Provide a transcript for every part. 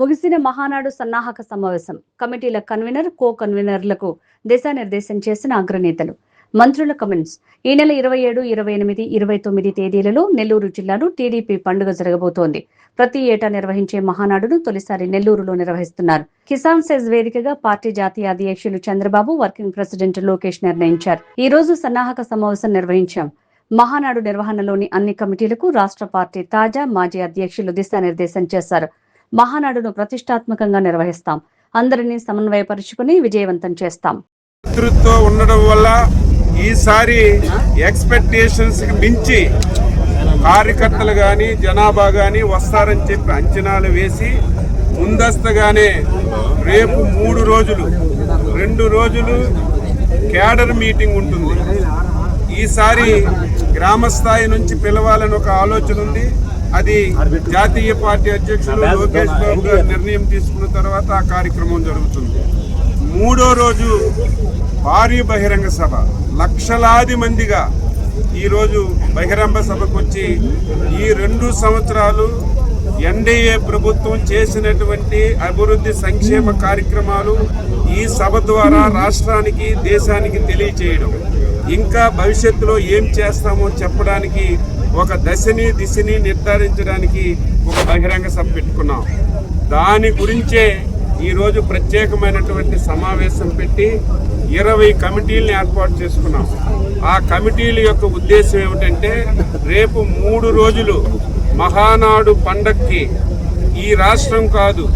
ముగిసిన మహానాడు సన్నాహక సమావేశం కమిటీల కన్వీనర్ కో కన్వీనర్లకు దిశానిర్దేశం చేసిన అగ్రనేతలు మంత్రుల కమెంట్స్. ఈ నెల 27, 28, 29 తేదీలలో నెల్లూరు జిల్లాలో టీడీపీ పండుగ జరగబోతోంది. ప్రతి ఏటా నిర్వహించే మహానాడును తొలిసారి నెల్లూరులో నిర్వహిస్తున్నారు. కిసాన్ సెజ్ వేదికగా పార్టీ జాతీయ అధ్యక్షులు చంద్రబాబు, వర్కింగ్ ప్రెసిడెంట్ లోకేష్ నిర్ణయించారు. ఈ రోజు సన్నాహక సమావేశం నిర్వహించాం. మహానాడు నిర్వహణలోని అన్ని కమిటీలకు రాష్ట్ర పార్టీ తాజా, మాజీ అధ్యక్షులు దిశానిర్దేశం చేశారు. మహానాడును ప్రతిష్టాత్మకంగా నిర్వహిస్తాం. అందరినీ సమన్వయపరుచుకుని విజయవంతం చేస్తాం. నేతృత్వం ఉండడం వల్ల ఈసారి ఎక్స్పెక్టేషన్స్ కి మించి కార్యకర్తలు కానీ జనాభా కానీ వస్తారని చెప్పి అంచనాలు వేసి ముందస్తుగానే రేపు 3 రోజులు 2 రోజులు క్యాడర్ మీటింగ్ ఉంటుంది. ఈసారి గ్రామ స్థాయి నుంచి పిలవాలని ఒక ఆలోచన ఉంది. అది జాతీయ పార్టీ అధ్యక్షులు లోకేష్ బాబు గారు నిర్ణయం తీసుకున్న తర్వాత ఆ కార్యక్రమం జరుగుతుంది. 3వ రోజు భారీ బహిరంగ సభ, లక్షలాది మందిగా ఈరోజు బహిరంగ సభకు వచ్చి ఈ 2 సంవత్సరాలు ఎన్డీఏ ప్రభుత్వం చేసినటువంటి అభివృద్ధి సంక్షేమ కార్యక్రమాలు ఈ సభ ద్వారా రాష్ట్రానికి, దేశానికి తెలియచేయడం, ఇంకా భవిష్యత్తులో ఏం చేస్తామో చెప్పడానికి ఒక దిశని నిర్ధారించడానికి ఒక బహిరంగ సభ పెట్టుకున్నాం. దాని గురించే ఈరోజు ప్రత్యేకమైనటువంటి సమావేశం పెట్టి 20 కమిటీలను ఏర్పాటు చేసుకున్నాం. ఆ కమిటీల యొక్క ఉద్దేశం ఏమిటంటే రేపు 3 రోజులు మహానాడు పండక్కి ఈ రాష్ట్రం కాదు,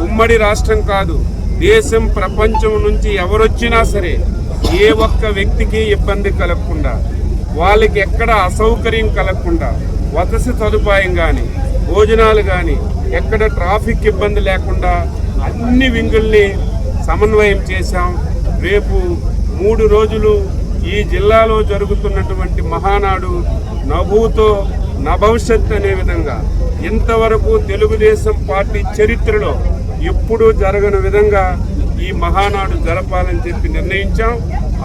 ఉమ్మడి రాష్ట్రం కాదు, దేశం ప్రపంచం నుంచి ఎవరొచ్చినా సరే ఏ ఒక్క వ్యక్తికి ఇబ్బంది కలగకుండా, వాళ్ళకి ఎక్కడ అసౌకర్యం కలగకుండా వసతి సదుపాయం కానీ, భోజనాలు కానీ, ఎక్కడ ట్రాఫిక్ ఇబ్బంది లేకుండా అన్ని వింగుల్ని సమన్వయం చేశాం. రేపు 3 రోజులు ఈ జిల్లాలో జరుగుతున్నటువంటి మహానాడు నభూతో నభవిష్యత్ అనే విధంగా ఇంతవరకు తెలుగుదేశం పార్టీ చరిత్రలో ఎప్పుడూ జరగని విధంగా ఈ మహానాడు జరపాలని చెప్పి నిర్ణయించాం.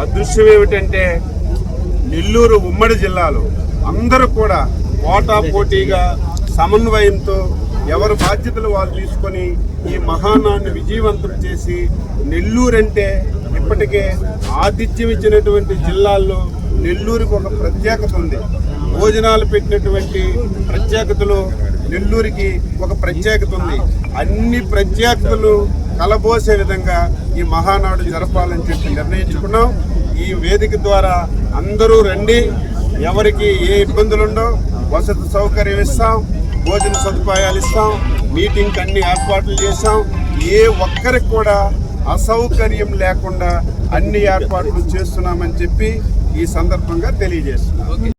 అదృశ్యం ఏమిటంటే నెల్లూరు ఉమ్మడి జిల్లాలో అందరూ కూడా పోటాపోటీగా సమన్వయంతో ఎవరి బాధ్యతలు వాళ్ళు తీసుకొని ఈ మహానాడుని విజయవంతం చేసి, నెల్లూరు అంటే ఇప్పటికే ఆతిథ్యం ఇచ్చినటువంటి జిల్లాల్లో నెల్లూరుకి ఒక ప్రత్యేకత ఉంది. భోజనాలు పెట్టినటువంటి ప్రత్యేకతలో నెల్లూరుకి ఒక ప్రత్యేకత ఉంది. అన్ని ప్రత్యేకతలు కలబోసే విధంగా ఈ మహానాడు జరపాలని చెప్పి నిర్ణయించుకున్నాం. ఈ వేదిక ద్వారా అందరూ రండి. ఎవరికి ఏ ఇబ్బందులుండో వసతి సౌకర్యం ఇస్తాం, భోజన సదుపాయాలు ఇస్తాం, మీటింగ్కి అన్ని ఏర్పాట్లు చేశాం. ఏ ఒక్కరికి కూడా అసౌకర్యం లేకుండా అన్ని ఏర్పాట్లు చేస్తున్నామని చెప్పి ఈ సందర్భంగా తెలియజేస్తున్నాం.